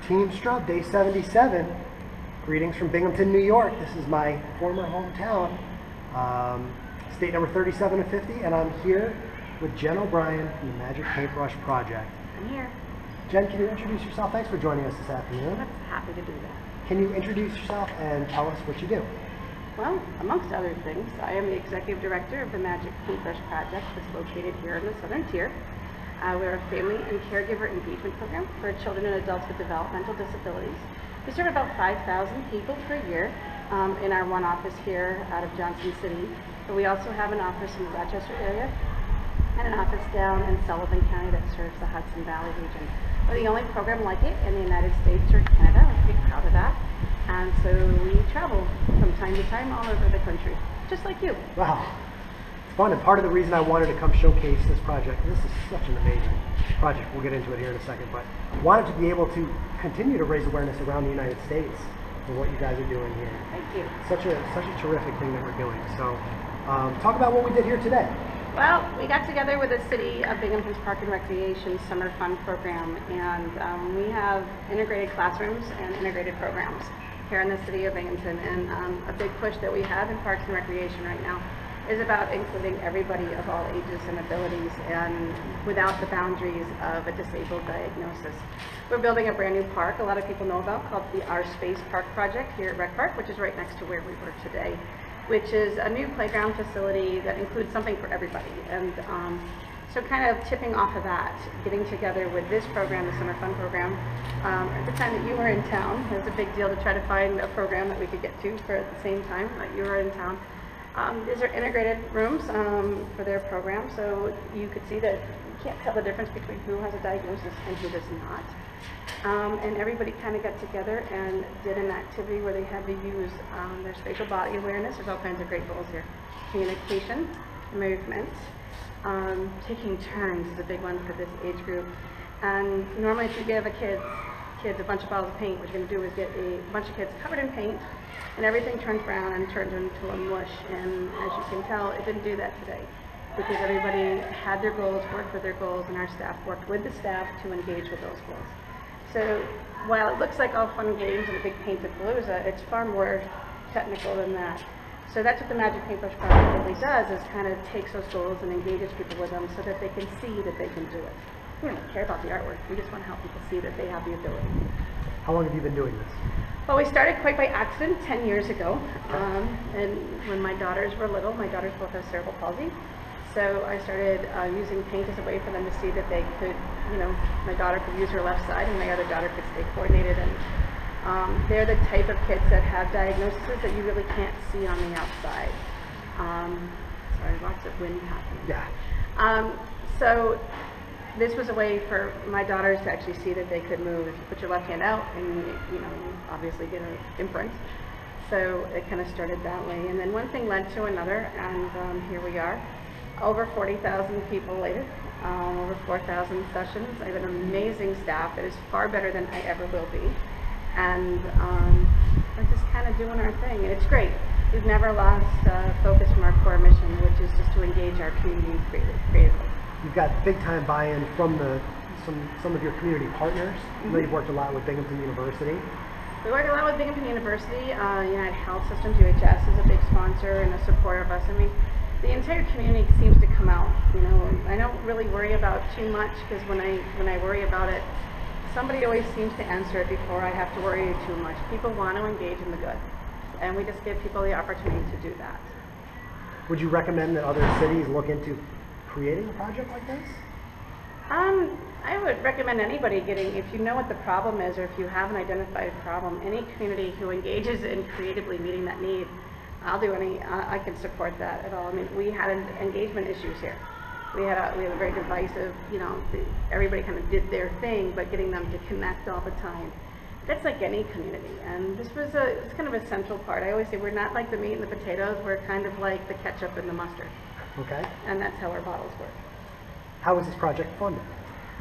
TeamStrub, day 77. Greetings from Binghamton, New York. This is my former hometown, state number 37 of 50, and I'm here with Jen O'Brien from the Magic Paintbrush Project. I'm here. Jen, can you introduce yourself? Thanks for joining us this afternoon. I'm happy to do that. Can you introduce yourself and tell us what you do? Well, amongst other things, I am the Executive Director of the Magic Paintbrush Project that's located here in the Southern Tier. We're a family and caregiver engagement program for children and adults with developmental disabilities. We serve about 5,000 people per year in our one office here out of Johnson City. But we also have an office in the Rochester area and an office down in Sullivan County that serves the Hudson Valley region. We're the only program like it in the United States or Canada. We're pretty proud of that. And so we travel from time to time all over the country, just like you. Wow. It's fun, and part of the reason I wanted to come showcase this project, this is such an amazing project, we'll get into it here in a second, but I wanted to be able to continue to raise awareness around the United States for what you guys are doing here. Thank you. Such a terrific thing that we're doing. So talk about what we did here today. Well, we got together with the City of Binghamton's Park and Recreation Summer Fun Program, and we have integrated classrooms and integrated programs here in the City of Binghamton, and a big push that we have in Parks and Recreation right now is about including everybody of all ages and abilities and without the boundaries of a disabled diagnosis. We're building a brand new park a lot of people know about called the Our Space Park Project here at Rec Park, which is right next to where we were today, which is a new playground facility that includes something for everybody. And so kind of tipping off of that, getting together with this program, the Summer Fun Program, at the time that you were in town, it was a big deal to try to find a program that we could get to for at the same time that you were in town. These are integrated rooms for their program, so you could see that you can't tell the difference between who has a diagnosis and who does not. And everybody kind of got together and did an activity where they had to use their spatial body awareness. There's all kinds of great goals here. Communication, movement, taking turns is a big one for this age group. And normally if you give kids a bunch of bottles of paint, what you're going to do is get a bunch of kids covered in paint, and everything turns brown and turns into a mush. And as you can tell, it didn't do that today because everybody had their goals, worked with their goals, and our staff worked with the staff to engage with those goals. So while it looks like all fun and games and a big painted palooza, it's far more technical than that. So that's what the Magic Paintbrush Project really does, is kind of takes those goals and engages people with them so that they can see that they can do it. We don't care about the artwork, we just want to help people see that they have the ability. How long have you been doing this? Well, we started quite by accident 10 years ago, and when my daughters were little, my daughters both have cerebral palsy, so I started using paint as a way for them to see that they could, my daughter could use her left side and my other daughter could stay coordinated, and they're the type of kids that have diagnoses that you really can't see on the outside. Sorry, lots of wind happening. Yeah. So this was a way for my daughters to actually see that they could move. If you put your left hand out and you obviously get an imprint. So it kind of started that way. And then one thing led to another, and here we are. Over 40,000 people later, over 4,000 sessions. I have an amazing staff that is far better than I ever will be. And we're just kind of doing our thing, and it's great. We've never lost focus from our core mission, which is just to engage our community creatively. You've got big time buy-in from some of your community partners. I know you've worked a lot with Binghamton University. We work a lot with Binghamton University. United Health Systems, UHS, is a big sponsor and a supporter of us. I mean, the entire community seems to come out. I don't really worry about too much, because when I worry about it, somebody always seems to answer it before I have to worry too much. People want to engage in the good, and we just give people the opportunity to do that. Would you recommend that other cities look into creating a project like this? I would recommend anybody if you know what the problem is, or if you have an identified problem, any community who engages in creatively meeting that need, I can support that at all. I mean, we had engagement issues here. We had a very divisive, everybody kind of did their thing, but getting them to connect all the time. That's like any community, and this was it's kind of a central part. I always say we're not like the meat and the potatoes, we're kind of like the ketchup and the mustard. Okay. And that's how our bottles work. How is this project funded?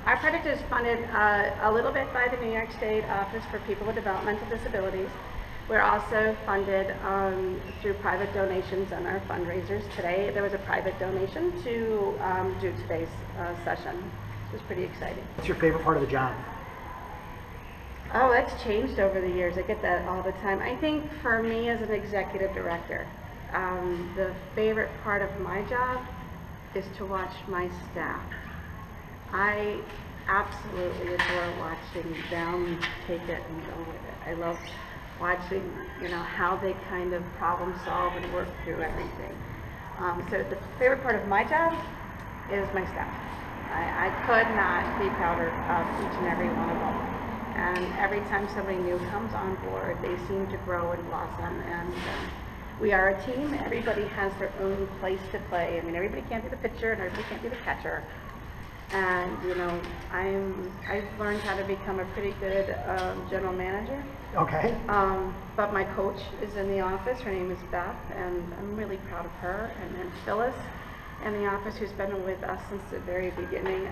Our project is funded a little bit by the New York State Office for People with Developmental Disabilities. We're also funded through private donations on our fundraisers. Today there was a private donation to do today's session. It was pretty exciting. What's your favorite part of the job? Oh, that's changed over the years. I get that all the time. I think for me as an executive director, the favorite part of my job is to watch my staff. I absolutely adore watching them take it and go with it. I love watching, how they kind of problem solve and work through everything. So the favorite part of my job is my staff. I could not be prouder of each and every one of them. And every time somebody new comes on board, they seem to grow and blossom. And we are a team. Everybody has their own place to play. I mean, everybody can't be the pitcher and everybody can't be the catcher. And I've learned how to become a pretty good general manager. Okay. But my coach is in the office. Her name is Beth, and I'm really proud of her. And then Phyllis in the office, who's been with us since the very beginning.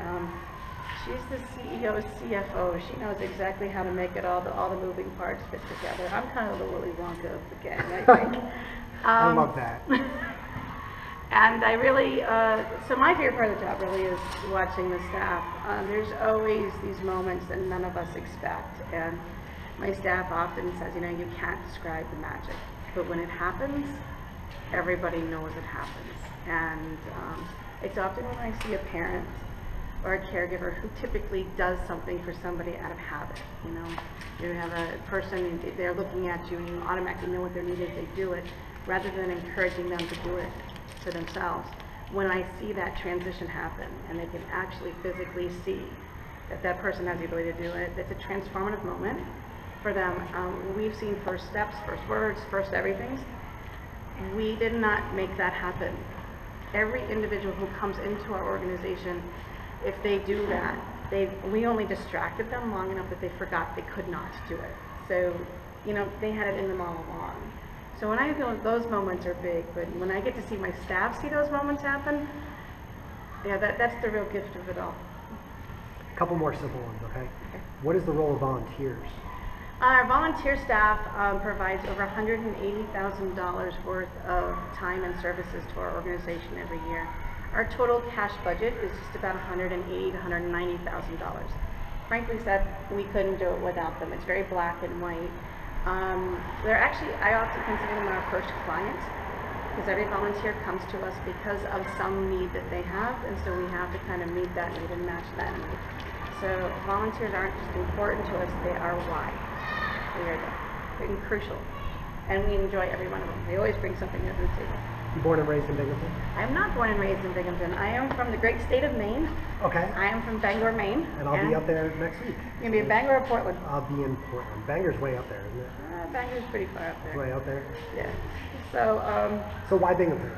She's the CEO, CFO. She knows exactly how to make it all the moving parts fit together. I'm kind of the Willy Wonka of the gang, I think. I love that. And I really, so my favorite part of the job really is watching the staff. There's always these moments that none of us expect. And my staff often says, you can't describe the magic. But when it happens, everybody knows it happens. And it's often when I see a parent or a caregiver who typically does something for somebody out of habit. You have a person, they're looking at you and you automatically know what their need is, they do it, rather than encouraging them to do it for themselves. When I see that transition happen and they can actually physically see that person has the ability to do it, it's a transformative moment for them. We've seen first steps, first words, first everything. We did not make that happen. Every individual who comes into our organization, if they do that, we only distracted them long enough that they forgot they could not do it. So, they had it in them all along. So when I feel those moments are big, but when I get to see my staff see those moments happen, yeah, that's the real gift of it all. A couple more simple ones, okay? What is the role of volunteers? Our volunteer staff provides over $180,000 worth of time and services to our organization every year. Our total cash budget is just about $180,000 to $190,000. Frankly said, we couldn't do it without them. It's very black and white. I often consider them our first client, because every volunteer comes to us because of some need that they have, and so we have to kind of meet that need and match that need. So volunteers aren't just important to us, they are why. They are crucial, and we enjoy every one of them. They always bring something new to the table. You born and raised in Binghamton? I am not born and raised in Binghamton. I am from the great state of Maine. Okay. I am from Bangor, Maine. And I'll be up there next week. You're going to be in Bangor or Portland? I'll be in Portland. Bangor's way up there, isn't it? Bangor's pretty far up there. It's way out there? Yeah. So why Binghamton?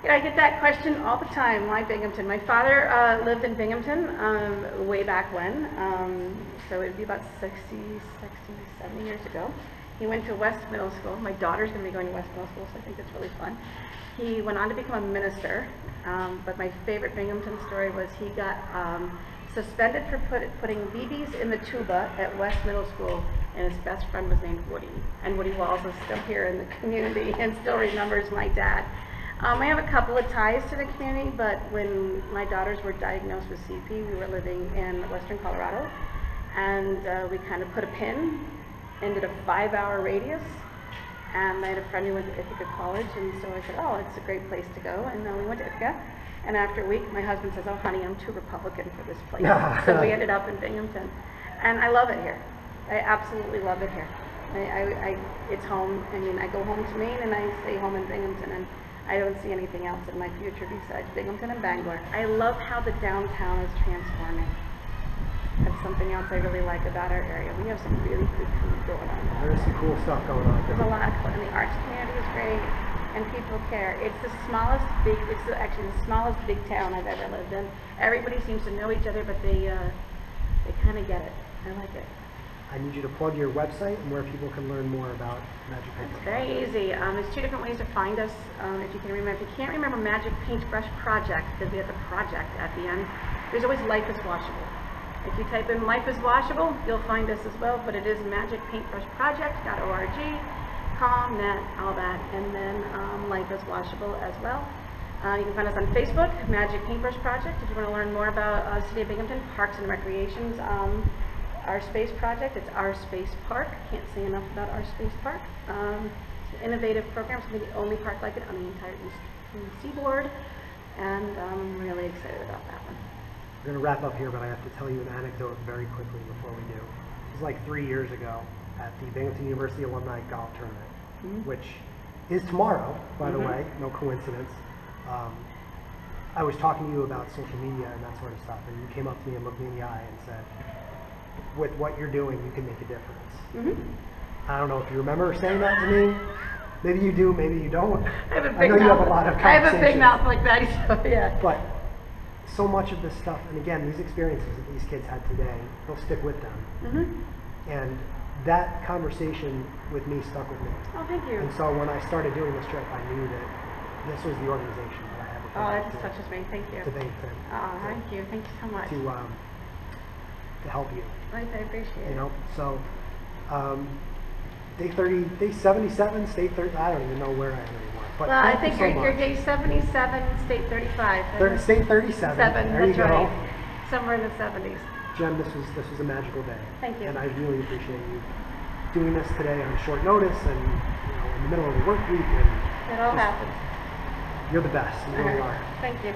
I get that question all the time. Why Binghamton? My father lived in Binghamton way back when. So it'd be about 70 years ago. He went to West Middle School. My daughter's going to be going to West Middle School, so I think that's really fun. He went on to become a minister, but my favorite Binghamton story was he got suspended for putting BBs in the tuba at West Middle School, and his best friend was named Woody. And Woody Walls is still here in the community and still remembers my dad. I have a couple of ties to the community, but when my daughters were diagnosed with CP, we were living in western Colorado, and we kind of put a pin and did a 5-hour radius. And I had a friend who went to Ithaca College, and so I said, oh, it's a great place to go. And then we went to Ithaca, and after a week, my husband says, oh, honey, I'm too Republican for this place. So we ended up in Binghamton. And I love it here. I absolutely love it here. It's home. I mean, I go home to Maine, and I stay home in Binghamton, and I don't see anything else in my future besides Binghamton and Bangor. I love how the downtown is transforming. That's something else I really like about our area. We have some really good food going on. There's some cool stuff going on. There's a lot of, and the arts community is great, and people care. It's actually the smallest big town I've ever lived in. Everybody seems to know each other, but they kind of get it. I like it. I need you to plug your website and where people can learn more about Magic Paintbrush. It's very easy. There's 2 different ways to find us. If you can't remember Magic Paintbrush Project, because we have the project at the end, there's always Life is Washable. If you type in Life is Washable, you'll find us as well, but it is magicpaintbrushproject.org, .net, all that, and then Life is Washable as well. You can find us on Facebook, Magic Paintbrush Project, if you want to learn more about City of Binghamton, Parks and Recreations Our Space Project. It's Our Space Park. Can't say enough about Our Space Park. It's an innovative program. It's going to be the only park like it on the entire Eastern Seaboard, and I'm really excited about that one. We're going to wrap up here, but I have to tell you an anecdote very quickly before we do. It was like 3 years ago at the Binghamton University Alumni Golf Tournament, which is tomorrow, by the way, no coincidence. I was talking to you about social media and that sort of stuff, and you came up to me and looked me in the eye and said, with what you're doing, you can make a difference. I don't know if you remember saying that to me. Maybe you do, maybe you don't. I have a I big know you mouth. have a lot of I have a big conversations. mouth like that, so yeah. But so much of this stuff, and again, these experiences that these kids had today, they'll stick with them. And that conversation with me stuck with me. Oh, thank you. And so when I started doing this trip, I knew that this was the organization that I had to Oh, that connect just touches me. Thank you. to Binghamton Oh, thank you. Thank you so much. to help you. I appreciate it. You know, so day 30, day 77, state 30. I don't even know where I am anymore. But Well, I thank think you so you're much. day 77, state 35. State 37. There you That's go. right. Somewhere in the 70s. Jen, this was a magical day. Thank you. And I really appreciate you doing this today on short notice and in the middle of the work week. And It all just- happens. You're the best. You really are. Thank you.